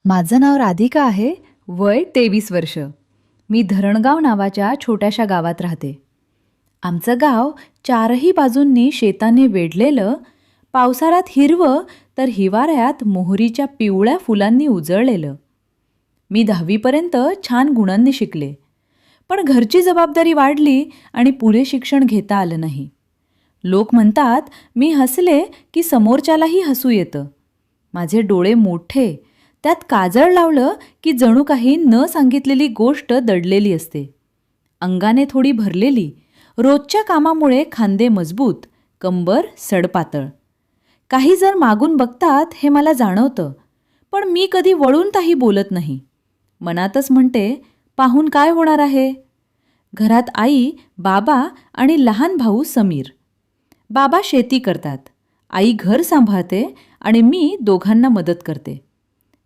माझं नाव राधिका आहे. वय 23 वर्ष. मी धरणगाव नावाच्या छोट्याशा गावात राहते. आमचं गाव चारही बाजूंनी शेताने वेढलेलं, पावसाळ्यात हिरवं तर हिवाळ्यात मोहरीच्या पिवळ्या फुलांनी उजळलेलं. मी 10वी छान गुणांनी शिकले. पण घरची जबाबदारी वाढली आणि पुढे शिक्षण घेता आलं नाही. लोक म्हणतात मी हसले की समोरच्यालाही हसू येतं. माझे डोळे मोठे, त्यात काजळ लावलं की जणू काही न सांगितलेली गोष्ट दडलेली असते. अंगाने थोडी भरलेली, रोजच्या कामामुळे खांदे मजबूत, कंबर सडपातळ. काही जण मागून बघतात हे मला जाणवतं, पण मी कधी वळूनही बोलत नाही. मनातच म्हणते, पाहून काय होणार आहे. घरात आई, बाबा आणि लहान भाऊ समीर. बाबा शेती करतात, आई घर सांभाळते आणि मी दोघांना मदत करते.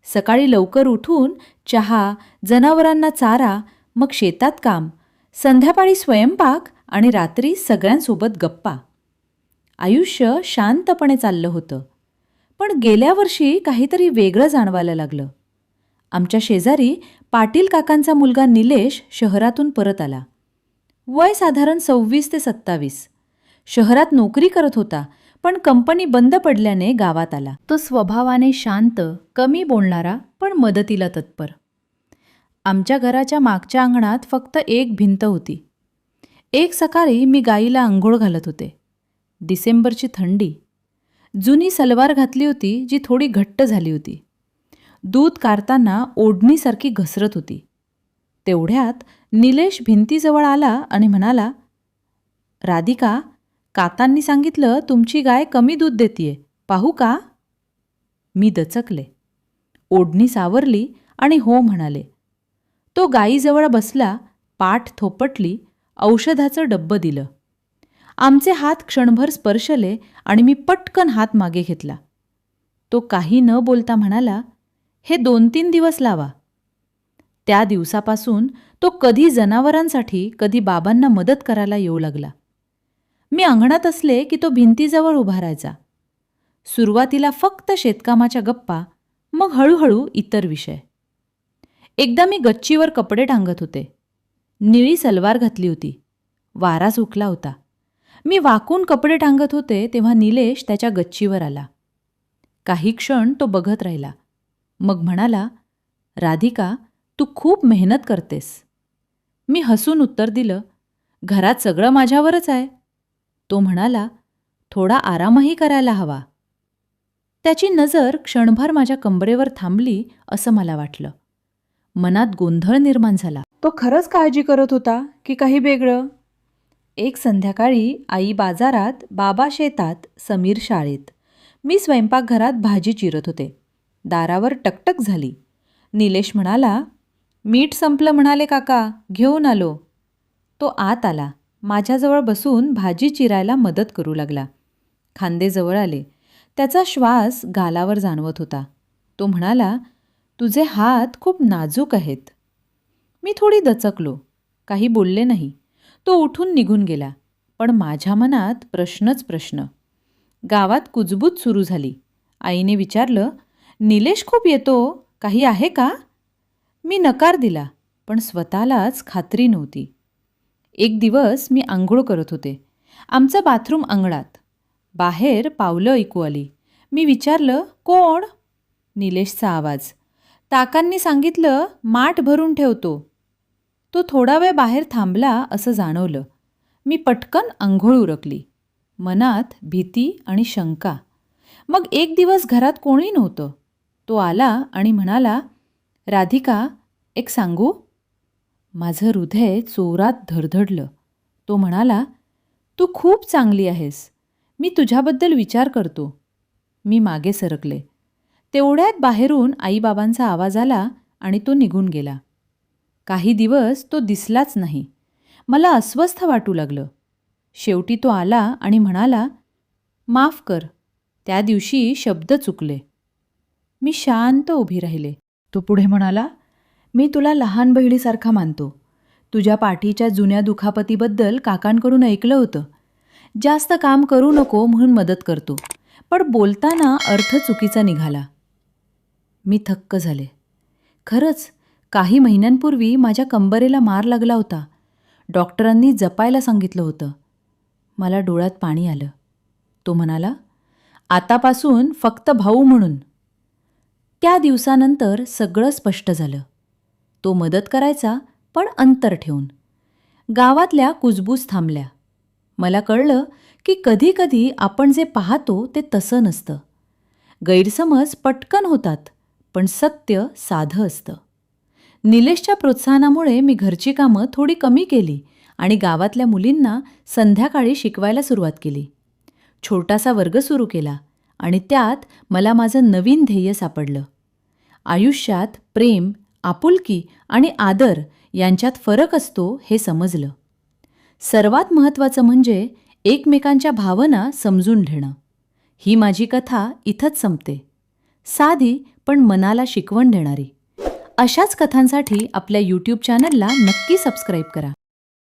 सकाळी लवकर उठून चहा, जनावरांना चारा, मग शेतात काम, संध्याकाळी स्वयंपाक आणि रात्री सगळ्यांसोबत गप्पा. आयुष्य शांतपणे चाललं होतं. पण गेल्या वर्षी काहीतरी वेगळं जाणवायला लागलं. आमच्या शेजारी पाटील काकांचा मुलगा निलेश शहरातून परत आला. वय साधारण 26 ते 27. शहरात नोकरी करत होता, पण कंपनी बंद पडल्याने गावात आला. तो स्वभावाने शांत, कमी बोलणारा, पण मदतीला तत्पर. आमच्या घराच्या मागच्या अंगणात फक्त एक भिंत होती. एक सकाळी मी गाईला अंघोळ घालत होते. डिसेंबरची थंडी. जुनी सलवार घातली होती जी थोडी घट्ट झाली होती. दूध काढताना ओढणीसारखी घसरत होती. तेवढ्यात निलेश भिंतीजवळ आला आणि म्हणाला, राधिका, काकांनी सांगितलं तुमची गाय कमी दूध देतीये, पाहू का? मी दचकले. ओढणी सावरली आणि हो म्हणाले. तो गायीजवळ बसला, पाठ थोपटली, औषधाचं डब्बं दिलं. आमचे हात क्षणभर स्पर्शले आणि मी पटकन हात मागे घेतला. तो काही न बोलता म्हणाला, हे 2-3 दिवस लावा. त्या दिवसापासून तो कधी जनावरांसाठी, कधी बाबांना मदत करायला येऊ लागला. मी अंगणात असले की तो भिंतीजवळ उभा राहायचा. सुरुवातीला फक्त शेतकामाच्या गप्पा, मग हळूहळू इतर विषय. एकदा मी गच्चीवर कपडे टांगत होते. निळी सलवार घातली होती. वारा सुटला होता. मी वाकून कपडे टांगत होते तेव्हा निलेश त्याच्या गच्चीवर आला. काही क्षण तो बघत राहिला. मग म्हणाला, राधिका, तू खूप मेहनत करतेस. मी हसून उत्तर दिलं, घरात सगळं माझ्यावरच आहे. तो म्हणाला, थोडा आरामही करायला हवा. त्याची नजर क्षणभर माझ्या कंबरेवर थांबली असं मला वाटलं. मनात गोंधळ निर्माण झाला. तो खरंच काळजी करत होता की काही वेगळं? एक संध्याकाळी आई बाजारात, बाबा शेतात, समीर शाळेत. मी स्वयंपाकघरात भाजी चिरत होते. दारावर टकटक झाली. निलेश म्हणाला, मीठ संपलं म्हणाले काका, घेऊन आलो. तो आत आला. माझ्याजवळ बसून भाजी चिरायला मदत करू लागला. खांदे जवळ आले. त्याचा श्वास गालावर जाणवत होता. तो म्हणाला, तुझे हात खूप नाजूक आहेत. मी थोडी दचकलो. काही बोलले नाही. तो उठून निघून गेला. पण माझ्या मनात प्रश्नच प्रश्न. गावात कुजबूज सुरू झाली. आईने विचारलं, निलेश खूप येतो, काही आहे का? मी नकार दिला, पण स्वतःलाच खात्री नव्हती. एक दिवस मी आंघोळ करत होते. आमचं बाथरूम अंगणात. बाहेर पावलं ऐकू आली. मी विचारलं, कोण? निलेशचा आवाज. काकांनी सांगितलं माठ भरून ठेवतो. तो थोडा वेळ बाहेर थांबला असं जाणवलं. मी पटकन आंघोळ उरकली. मनात भीती आणि शंका. मग एक दिवस घरात कोणी नव्हतं. तो आला आणि म्हणाला, राधिका, एक सांगू? माझं हृदय जोरात धडधडलं. तो म्हणाला, तू खूप चांगली आहेस. मी तुझ्याबद्दल विचार करतो. मी मागे सरकले. तेवढ्यात बाहेरून आईबाबांचा आवाज आला आणि तो निघून गेला. काही दिवस तो दिसलाच नाही. मला अस्वस्थ वाटू लागलं. शेवटी तो आला आणि म्हणाला, माफ कर, त्या दिवशी शब्द चुकले. मी शांत उभी राहिले. तो पुढे म्हणाला, मी तुला लहान बहिणीसारखा मानतो. तुझ्या पाठीच्या जुन्या दुखापतीबद्दल काकांकडून ऐकलं होतं. जास्त काम करू नको म्हणून मदत करतो, पण बोलताना अर्थ चुकीचा निघाला. मी थक्क झाले. खरंच काही महिन्यांपूर्वी माझ्या कंबरेला मार लागला होता. डॉक्टरांनी जपायला सांगितलं होतं. मला डोळ्यात पाणी आलं. तो म्हणाला, आतापासून फक्त भाऊ म्हणून. त्या दिवसानंतर सगळं स्पष्ट झालं. तो मदत करायचा, पण अंतर ठेवून. गावातल्या कुजबूज थांबल्या. मला कळलं की कधीकधी आपण जे पाहतो ते तसं नसतं. गैरसमज पटकन होतात, पण सत्य साधं असतं. निलेशच्या प्रोत्साहनामुळे मी घरची कामं थोडी कमी केली आणि गावातल्या मुलींना संध्याकाळी शिकवायला सुरुवात केली. छोटासा वर्ग सुरू केला आणि त्यात मला माझं नवीन ध्येय सापडलं. आयुष्यात प्रेम, आपुलकी आणि आदर यांच्यात फरक असतो हे समजलं. सर्वात महत्त्वाचं म्हणजे एकमेकांच्या भावना समजून घेणं. ही माझी कथा इथंच संपते. साधी पण मनाला शिकवण देणारी. अशाच कथांसाठी आपल्या YouTube चॅनलला नक्की सबस्क्राईब करा.